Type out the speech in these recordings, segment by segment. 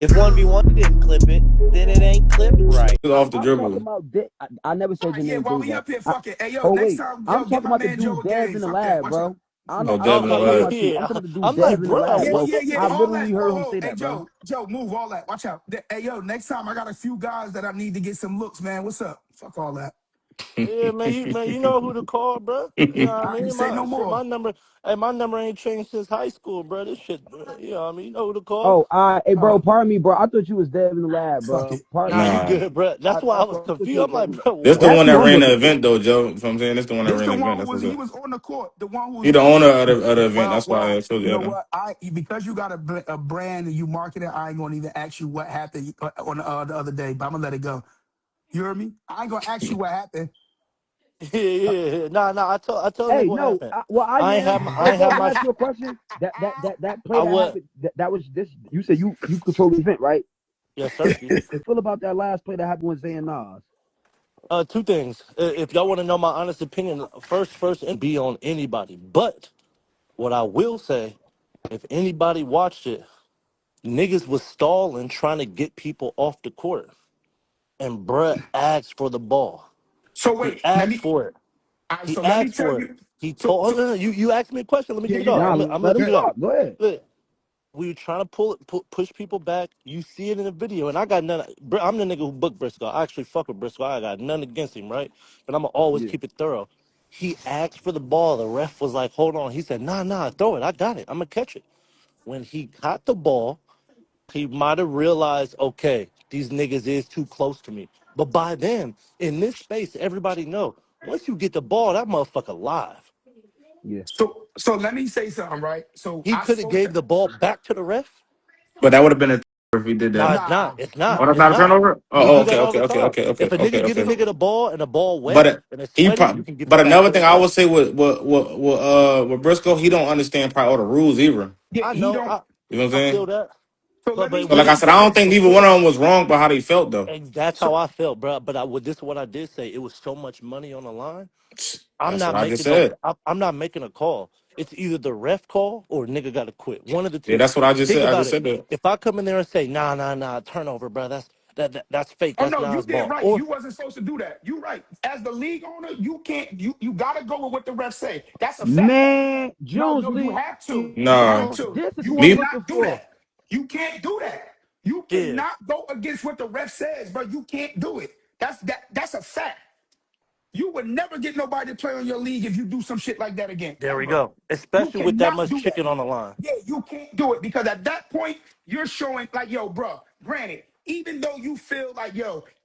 If 1v1 didn't clip it, then it ain't clipped right. Off the I'm talking dribble. about I never said your Yeah, name, while we DaveO. up here, fuck it. Hey, yo, Oh next wait, time, I'm yo, get talking my about the man Joe dude a Dev game. in the Fuck that. lab, Watch out. bro. I know. Oh, I'm Devin talking Lab. about you. I'm Yeah, talking about the dude I'm like, Dev in the bro, lab, Yeah, bro. yeah, yeah. I All literally that. heard him Oh, say hey, that, bro. Joe, move all that. Watch out. Hey, yo, next time I got a few guys that I need to get some looks, man. What's up? Fuck all that. yeah, man, you know who to call, bro. You know what I I ain't mean? say no My more. number, hey, my number ain't changed since high school, bro. This shit, you know what I mean? You know who to call? Oh, hey, All bro. right, Pardon me, bro. I thought you was Dev in the lab, fuck bro. it. Pardon Nah, me. you Nah. good, bro. That's why I was I thought you confused. was I'm Dev like, in the lab. bro, This the what? That's one that who I'm ran the looking for. event though, Joe. You know what I'm saying? This the one that This ran the the event. one who That's was what's he up. was on the court. The one who was He the on. owner of the event. That's why I Well, told you you know that. what? Because you got a brand and you market it. I ain't gonna even ask you what happened on the other day, but I'm gonna let it go. You heard me? I ain't gonna ask you what happened. Yeah. Nah. I told Hey, nigga what no. happened. Well, I I ain't am. have my, I Hey, ain't bro. have Can I my, ask you a question? That play I that would, happened. That was this. You said you control the event, right? yes, sir. How you feel about that last play that happened with Zay and Nas? Two things. If y'all want to know my honest opinion, first, and be on anybody. But what I will say, if anybody watched it, niggas was stalling trying to get people off the court, and bruh asked for the ball. So He wait, let asked me. for it. All right, He so let me asked tell for it. you. He So told. Oh, so no, no, you asked me a question. Let me yeah, get it you off. got Nah, it. I'm gonna let let you him get it off. talk. Go ahead. Look, we were trying to push people back. You see it in the video, and I got none. I'm the nigga who booked Briscoe. I actually fuck with Briscoe. I got none against him, right? But I'm gonna always Yeah. keep it thorough. He asked for the ball. The ref was like, "Hold on." He said, "Nah, throw it. I got it. I'm gonna catch it." When he caught the ball, he might have realized, okay, these niggas is too close to me. But by then, in this space, everybody know once you get the ball, that motherfucker live. Yeah. So let me say something, right? So He I could have spoke gave to the ball back to the ref. But that would have been a if he did Nah, that. it's not. nah, It's not. Oh, that's It's not a nah. not. turnover. We Oh, do okay, that all okay, the okay, time. okay, If okay, a okay, nigga get a okay. nigga the ball and the ball wet But and it's he, sweaty, you can give it but back another to the thing I ref. would say with Briscoe, he don't understand probably all the rules either. Yeah, I he know. don't. You know what I'm I feel saying? that. So But So like what I it, said, I don't think neither one of them was wrong by how they felt though. and that's how so I felt, bro. But this is what I did say. It was so much money on the line. I'm That's what not I just making no. said. I'm not making a call. It's either the ref call or nigga got to quit. One of the Yeah, two. that's what I just Think said. I about just it. said that. If I come in there and say nah, turnover, bro, that's fake. oh That's no, you Nas did ball. right. Or You wasn't supposed to do that. You right. As the league owner, you can't. You gotta go with what the refs say. That's a fact. Man, No, Jones you League. have to. You have No, to. This is You who I'm me. looking cannot do for. that. You can't do that. You yeah, cannot go against what the ref says, bro. You can't do it. That's a fact. You would never get nobody to play on your league if you do some shit like that again, there we ever. go. You Especially with that cannot much do that. chicken on the line. Yeah, you can't do it because at that point you're showing like, yo, bro. Granted, even though you feel like,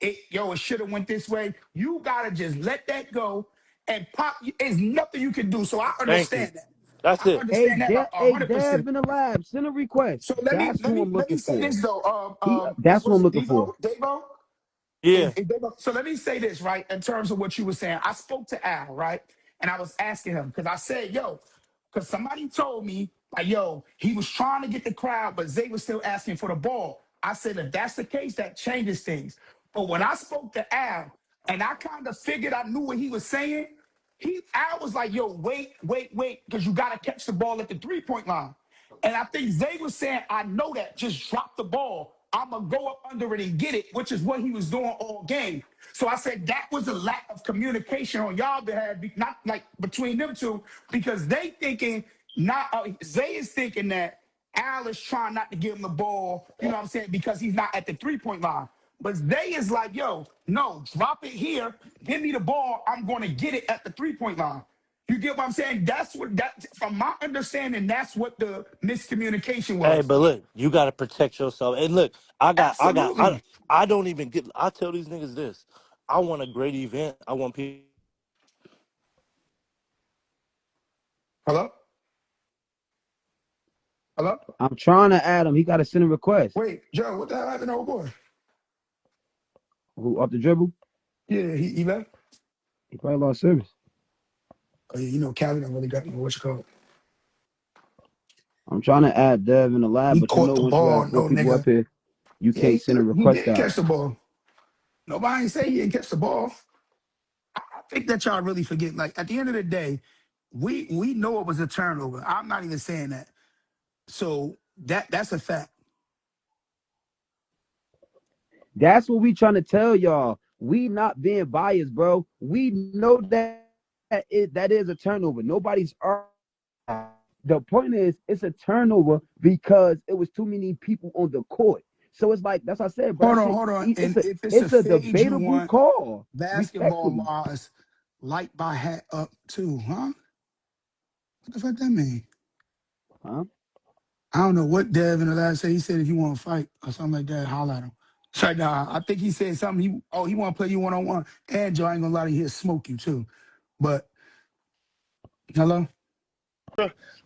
it should have went this way, you gotta just let that go and pop. There's nothing you can do. So I Thank you. understand that. That's I it. understand that a Hey, hundred Dev percent. in the lab. Send a request. So let me That's let who me I'm let me looking say for. this though. That's what Was I'm it looking for. Devo? Devo? Yeah. So let me say this, right? In terms of what you were saying, I spoke to Al, right? And I was asking him because I said, because somebody told me, like, he was trying to get the crowd, but Zay was still asking for the ball. I said, if that's the case, that changes things. But when I spoke to Al, and I kind of figured I knew what he was saying, Al was like, wait, because you got to catch the ball at the 3-point line. And I think Zay was saying, I know that. Just drop the ball. I'm going to go up under it and get it, which is what he was doing all game. So I said that was a lack of communication on y'all behalf, not like between them two, because they thinking, not Zay is thinking that Al is trying not to give him the ball, you know what I'm saying, because he's not at the 3-point line. But Zay is like, no, drop it here. Give me the ball. I'm going to get it at the 3-point line. You get what I'm saying? That's what from my understanding, that's what the miscommunication Hey, was. but look, you gotta protect yourself. And look, Absolutely. I don't even get. I tell these niggas this. I want a great event. I want people. Hello? Hello? I'm trying to add him. He got to send a request. Wait, Joe, what the hell happened to old boy? Who off the dribble? Yeah, he left. He probably lost service. Oh, yeah, Calvin don't really got no what you call it. I'm trying to add Dev in the lab, He but you caught know the once you ball, have four no people up nigga. here, you Yeah, can't send a he request did out. catch the ball. Nobody ain't say he didn't catch the ball. I think that y'all really forget. Like at the end of the day, we know it was a turnover. I'm not even saying that. So that's a fact. That's what we trying to tell y'all. We not being biased, bro. We know that is a turnover. Nobody's arguing. The point is, it's a turnover because it was too many people on the court. So it's like that's what I said, bro. That shit, Hold on. it's And a if it's a it's a fade you debatable want, call, basketball respectfully. wise, light by hat up too, huh? What the fuck that mean? Huh? I don't know what Dev in the last said. He said if you want to fight or something like that, holler at him. So nah, I think he said something. He want to play you 1-on-1. And Joe, I ain't gonna lie to you, he'll smoke you too. But hello?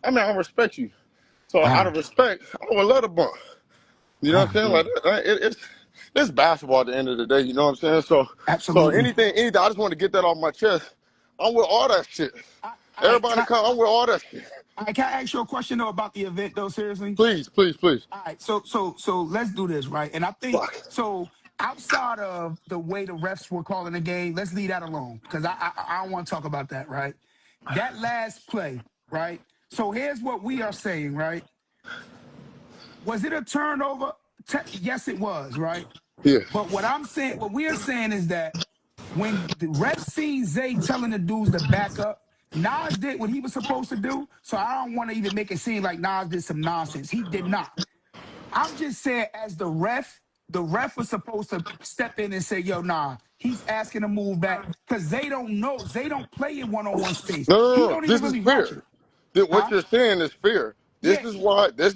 I mean, I respect you. So All out right. of respect, I would let a bump. You know All what I'm right. saying? Yeah. Like it's basketball at the end of the day. You know what I'm saying? So Absolutely. anything. I just want to get that off my chest. I'm with all that shit. All right, Everybody come. I'm with all that shit. can I ask you a question though about the event though, seriously? Please, please, please. All right, so let's do this, right? And I think Fuck. so. Outside of the way the refs were calling the game, let's leave that alone because I don't want to talk about that, right? That last play, right? So here's what we are saying, right? Was it a turnover? Yes, it was, right? Yeah. But what we're saying is that when the ref seen Zay telling the dudes to back up, Nas did what he was supposed to do. So I don't want to even make it seem like Nas did some nonsense. He did not. I'm just saying, as the ref was supposed to step in and say, yo, nah, he's asking to move back because they don't know. They don't play in one-on-one space. No, no, He no, no. don't even This is really watch fair. it. What Huh? you're saying is fair. Yeah. This is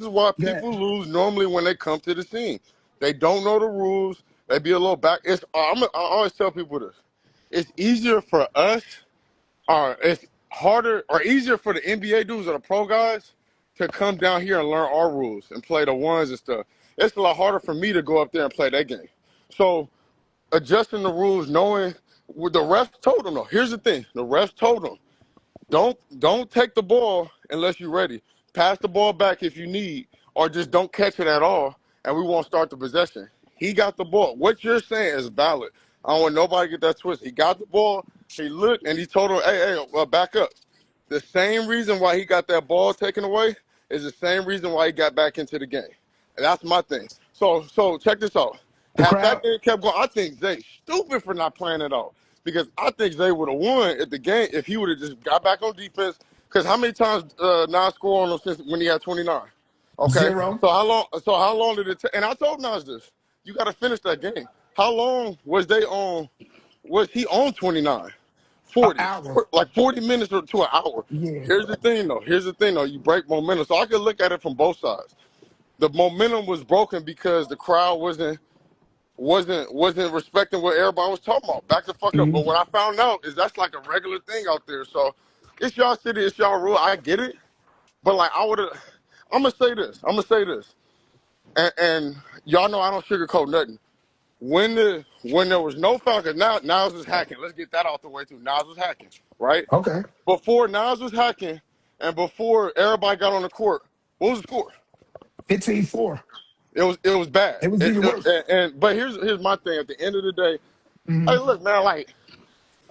why Good. people lose normally when they come to the scene. They don't know the rules. They be a little back. I always tell people this. It's easier for us, or it's harder or easier for the NBA dudes or the pro guys to come down here and learn our rules and play the ones and stuff. It's a lot harder for me to go up there and play that game. So adjusting the rules, knowing what the refs told them though. Here's the thing: the refs told them. Don't take the ball unless you're ready. Pass the ball back if you need, or just don't catch it at all, and we won't start the possession. He got the ball. What you're saying is valid. I don't want nobody to get that twisted. He got the ball. He looked and he told him, "Hey, back up." The same reason why he got that ball taken away is the same reason why he got back into the game. And that's my thing. So check this out. The Had that crowd. game kept going, I think Zay stupid for not playing it out. Because I think Zay would have won if the game if he would have just got back on defense. Because how many times Nas scored on him since when he had 29? Okay. 0. So how long did it take? And I told Nas this. You got to finish that game. How long was he on 29? An 40, hour. like 40 minutes to an hour. Yeah. Here's the thing though. You break momentum. So I could look at it from both sides. The momentum was broken because the crowd wasn't respecting what everybody was talking about. Back the fuck up. Mhm. But what I found out is that's like a regular thing out there. So it's y'all city, it's y'all rule. I get it. But like I'm gonna say this. And y'all know I don't sugarcoat nothing. When there was no foul, because now Nas was hacking. Let's get that out the way too. Nas was hacking, right? Okay. Before Nas was hacking, and before everybody got on the court, what was the score? 15-4. It was bad. It was even worse. But here's my thing. At the end of the day, Mhm. hey, look, man, like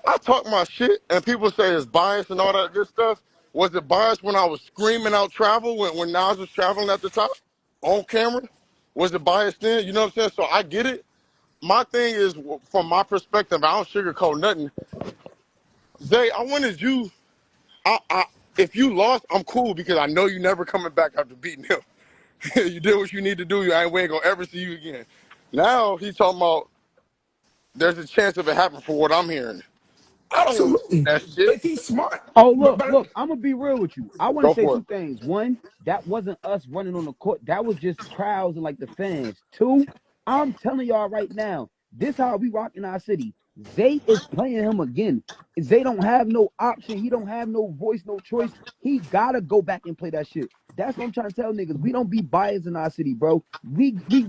I talk my shit, and people say it's biased and all that good stuff. Was it biased when I was screaming out travel when Nas was traveling at the top on camera? Was it biased then? You know what I'm saying? So I get it. My thing is, from my perspective, I don't sugarcoat nothing. Zay, I wanted you. If you lost, I'm cool because I know you never coming back after beating him. You did what you need to do. We ain't gonna ever see you again. Now he's talking about there's a chance of it happening for what I'm hearing. I don't want Absolutely. that shit. If he's smart. Oh, But look, I'm gonna be real with you. I want to Go say for two it. things. One, that wasn't us running on the court. That was just crowds and like the fans. Two, I'm telling y'all right now, this how we rock in our city. Zay is playing him again. Zay don't have no option. He don't have no voice, no choice. He gotta go back and play that shit. That's what I'm trying to tell niggas. We don't be biased in our city, bro. We make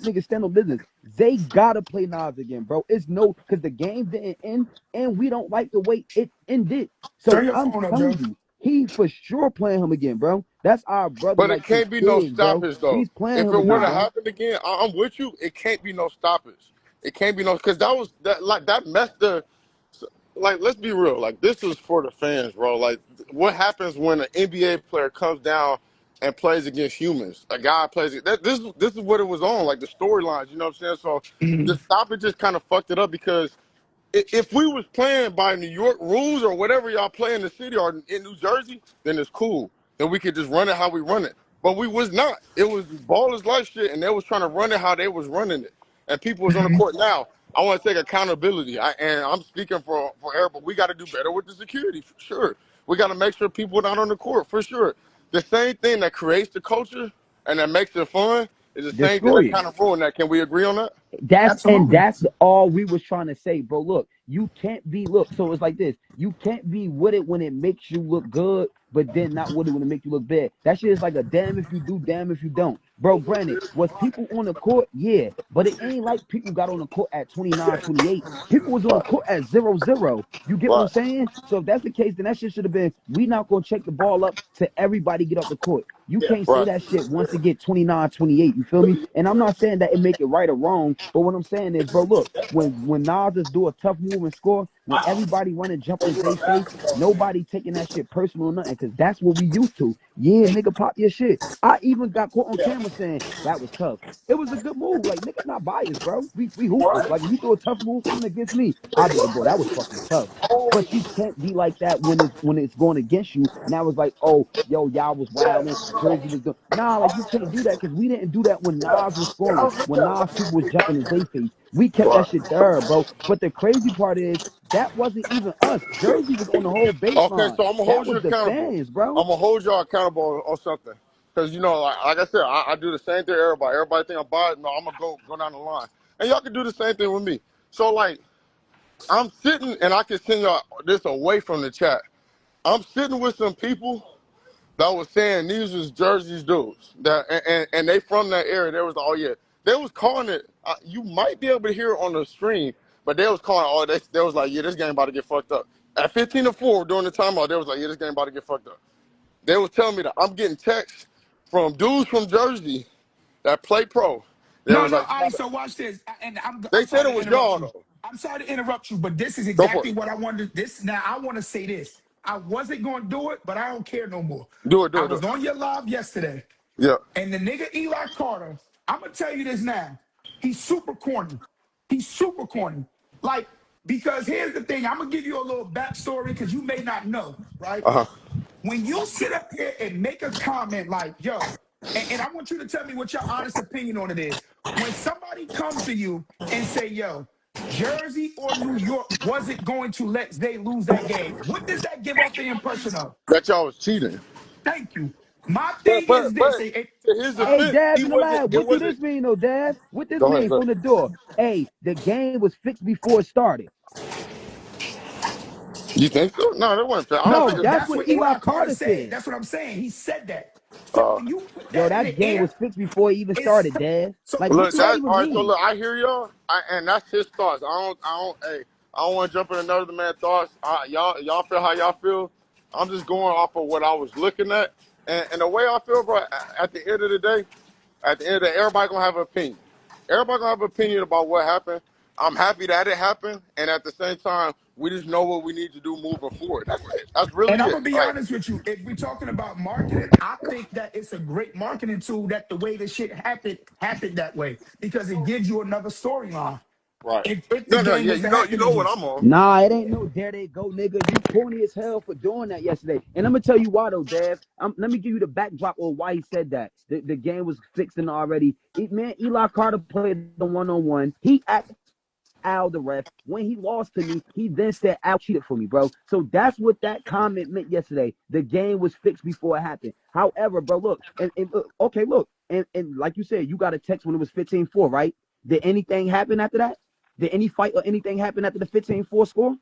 niggas stand on business. Zay gotta play Nas again, bro. It's no because the game didn't end, and we don't like the way it ended. So turn your I'm phone up, Joe. telling you, he for sure playing him again, bro. That's our brother, But it like the can't be no kid, bro. stoppage though. He's playing If him it were again, to Nah. bro. happen again, I'm with you. It can't be no stoppage. It can't be no because that messed the. Like, let's be real. Like, this is for the fans, bro. Like, what happens when an NBA player comes down and plays against humans. A guy plays that. This is what it was on, like the storylines. You know what I'm saying? So the stoppage just kind of fucked it up because if we was playing by New York rules or whatever y'all play in the city or in New Jersey, then it's cool. Then we could just run it how we run it. But we was not. It was ball is life shit, and they was trying to run it how they was running it. And people was on the court. Now, I want to take accountability. And I'm speaking for everybody. We got to do better with the security, for sure. We got to make sure people are not on the court, for sure. The same thing that creates the culture and that makes it fun is the same thing Destroy that it. kind of ruin that. Can we agree on that? Absolutely. That's all we was trying to say, bro. Look, you can't be so it's like this. You can't be with it when it makes you look good, but then not with it when it makes you look bad. That shit is like a damn if you do, damn if you don't. Bro, granted, was people on the court? Yeah. But it ain't like people got on the court at 29, 28. People was on the Right. court at 0-0. You get what I'm Right. saying? So if that's the case, then that shit should have been, we not gonna check the ball up to everybody get off the court. You can't say Right. that shit once it get 29, 28. You feel me? And I'm not saying that it make it right or wrong, but what I'm saying is, bro, look, when Nas just do a tough move and score, when everybody run and jump in Zay face, nobody taking that shit personal or nothing, because that's what we used to. Yeah, nigga, pop your shit. I even got caught on camera saying that was tough. It was a good move. Like, nigga, not biased, bro. We hoopers. Like, if you do a tough move coming against me, I'll be like, bro, that was fucking tough. But you can't be like that when it's going against you. Now it's like, oh, yo, y'all was wilding, Jersey was doing. Nah, like you can't do that because we didn't do that when Nas was scoring. When Nas people was jumping in Zay face, we kept that Right. shit there, bro. But the crazy part is that wasn't even us. Jersey was on the whole Okay, baseline. so I'm gonna That hold you was the accountable. fans, bro. I'm gonna hold y'all accountable on something, because like I said, I do the same thing. Everybody think I'm biased. No, I'm gonna go down the line, and y'all can do the same thing with me. So like, I'm sitting, and I can send y'all this away from the chat. I'm sitting with some people that was saying these was Jersey's dudes that, and they from that area. They was like, oh yeah, they was calling it. You might be able to hear it on the stream, but they was calling. Oh, they was like, yeah, this game about to get fucked up. At 15-4 during the timeout, they was like, yeah, this game about to get fucked up. They was telling me that I'm getting texts from dudes from Jersey that play pro. They No, was no, like, all right, so watch this. And I'm they said sorry it to was interrupt y'all you. though. I'm sorry to interrupt you, but this is Go for exactly it. what I wanted. Now I want to say this. I wasn't gonna do it, but I don't care no more. Do it, do I it, do was it. on your live yesterday, Yeah. and the nigga Eli Carter, I'm gonna tell you this now. He's super corny. He's super corny. Like, because here's the thing, I'm gonna give you a little backstory because you may not know, right? Uh huh. When you sit up here and make a comment like, yo, and I want you to tell me what your honest opinion on it is. When somebody comes to you and say, yo, Jersey or New York wasn't going to let Zay lose that game, what does that give off the impression of? That y'all was cheating. Thank you. My But thing but is but this. to his Hey, defense, Dev he in the wasn't. lab. It What do wasn't. this mean, though, Dev? What this Go ahead. mean Go from ahead. the door? Hey, the game was fixed before it started. You think so? No, that wasn't fair. I don't No, think No, it's. that's that's what what Eli Eli Carter Carter said. said. That's what I'm saying. He said that. So Uh, when you put Yo, that in that the game air, was fixed before it even it's started, Dev. so Like, what Look, do that that even all right. So mean? look, I hear y'all, and that's his thoughts. I don't want to jump in another man's thoughts. Y'all feel how y'all feel. I'm just going off of what I was looking at, and the way I feel, bro. At the end of the day, everybody gonna have an opinion. Everybody gonna have an opinion about what happened. I'm happy that it happened, and at the same time, we just know what we need to do moving forward. That's it. That's really And I'm it. gonna be Like, honest with you. If we're talking about marketing, I think that it's a great marketing tool that the way this shit happened that way because it gives you another storyline. right? If the No, no, game yeah. was to You happen know what again. I'm on. Nah, it ain't no there they go, nigga. You corny as hell for doing that yesterday. And I'm gonna tell you why though, Dev. Let me give you the backdrop of why he said that. The game was fixing already. Man, Eli Carter played the one-on-one. He asked Al the ref. When he lost to me, he then said Al cheated for me, bro. So that's what that comment meant yesterday. The game was fixed before it happened. However, bro, look, and look, okay, look, and like you said, you got a text when it was 15-4, right? Did anything happen after that? Did any fight or anything happen after the 15-4 score?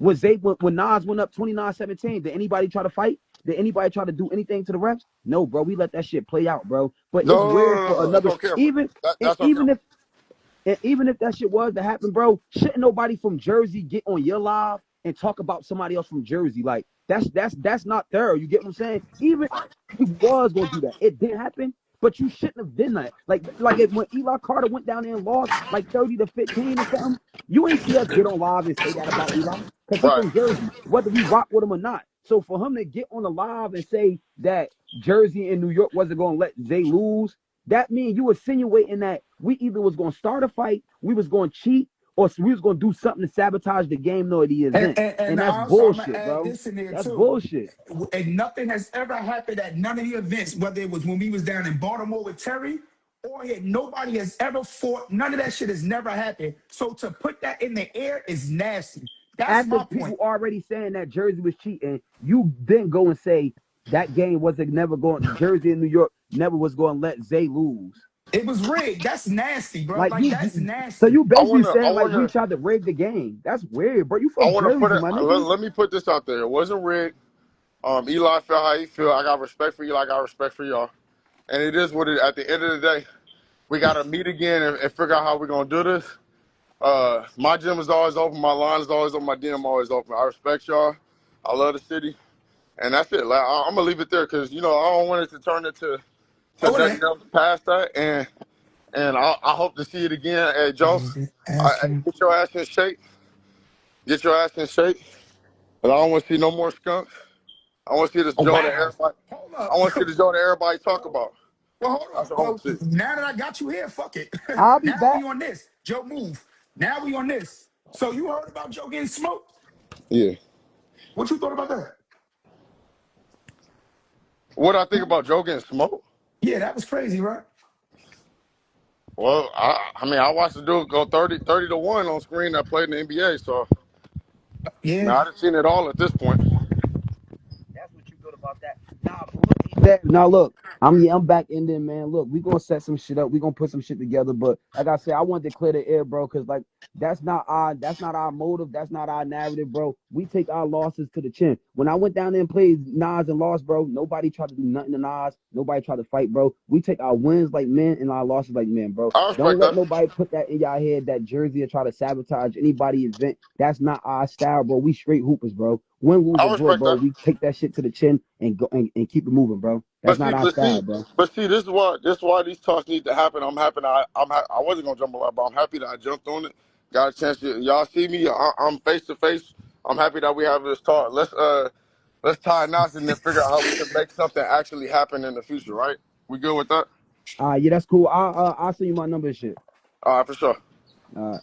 Was they when Nas went up 29-17? Did anybody try to fight? Did anybody try to do anything to the refs? No, bro. We let that shit play out, bro. But it's No, no, no, weird no, for no. That's another on camera. even That's on even camera. if and even if that shit was to happen, bro, shouldn't nobody from Jersey get on your live and talk about somebody else from Jersey? Like that's not thorough. You get what I'm saying? Even if you was gonna do that, it didn't happen. But you shouldn't have done that. When Eli Carter went down there and lost like 30-15 or something, you ain't see us get on live and say that about Eli because he Right. from Jersey, whether we rock with him or not. So for him to get on the live and say that Jersey and New York wasn't going to let Zay lose, that means you insinuating that we either was going to start a fight, we was going to cheat, or we was going to do something to sabotage the game or the event. And that's also I'm gonna bullshit, add bro. this in there That's too. bullshit. And nothing has ever happened at none of the events, whether it was when we was down in Baltimore with Terry, or nobody has ever fought. None of that shit has never happened. So to put that in the air is nasty. That's After my people point. already saying that Jersey was cheating, you then go and say that game wasn't never going. Jersey and New York never was going to let Zay lose. It was rigged. That's nasty, bro. Like Like you, that's so nasty. you basically I saying like we wanna, tried to rig the game. That's weird, bro. You I from wanna put Jersey, it. my Let, nigga. let me put this out there. It wasn't rigged. Eli felt how he feel. I got respect for Eli. I got respect for y'all. And it is what it. At the end of the day, we gotta meet again and figure out how we're gonna do this. My gym is always open. My line is always open. My DM always open. I respect y'all. I love the city, and that's it. Like, I'm gonna leave it there because I don't want it to turn into Oh, it nothing ain't. else past that. And I hope to see it again. Hey, Joe, Asking. get your ass in shape. Get your ass in shape. But I don't want to see no more skunks. I want to see this Oh, Joe that wow. everybody. Hold I up. want to see the Joe that everybody talk about. Well, hold That's up. what I want Well, to see. now that I got you here, fuck it. I'll be Now we back. on this. Joe, move. Now we on this. So you heard about Joe getting smoked? Yeah. What you thought about that? What I think about Joe getting smoked? Yeah, that was crazy, right? Well, I mean, I watched the dude go 30 to 1 on screen that played in the NBA. So, I mean, Yeah. I done seen it all at this point. That's what you thought about that. Nah, but now look, I'm back in there, man. Look, we gonna set some shit up. We gonna put some shit together. But like I said, I wanted to clear the air, bro, because like that's not our motive. That's not our narrative, bro. We take our losses to the chin. When I went down there and played Nas and lost, bro, nobody tried to do nothing to Nas. Nobody tried to fight, bro. We take our wins like men and our losses like men, bro. I Don't respect let that. nobody put that in y'all head that Jersey or try to sabotage anybody's event. That's not our style, bro. We straight hoopers, bro. Win, lose, I or draw, respect bro. that. We take that shit to the chin and go and keep it moving, bro. That's But not see, our but style, see, bro. but see, this is why these talks need to happen. I'm happy that I wasn't gonna jump a lot, but I'm happy that I jumped on it. Got a chance to y'all see me. I'm face to face. I'm happy that we have this talk. Let's tie knots and then figure out how we can make something actually happen in the future. Right? We good with that? Yeah, that's cool. I'll send you my number and shit. All right, for sure. Uh,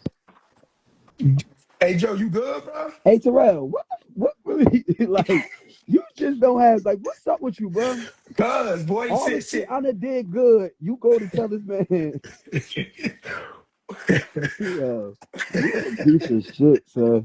Hey, Joe, you good, bro? hey Terrell, what really like you just don't have like what's up with you, bro? Cuz, boy, All the shit, shit shit. I done did good. You go to tell this man, yo, you a piece of shit, sir.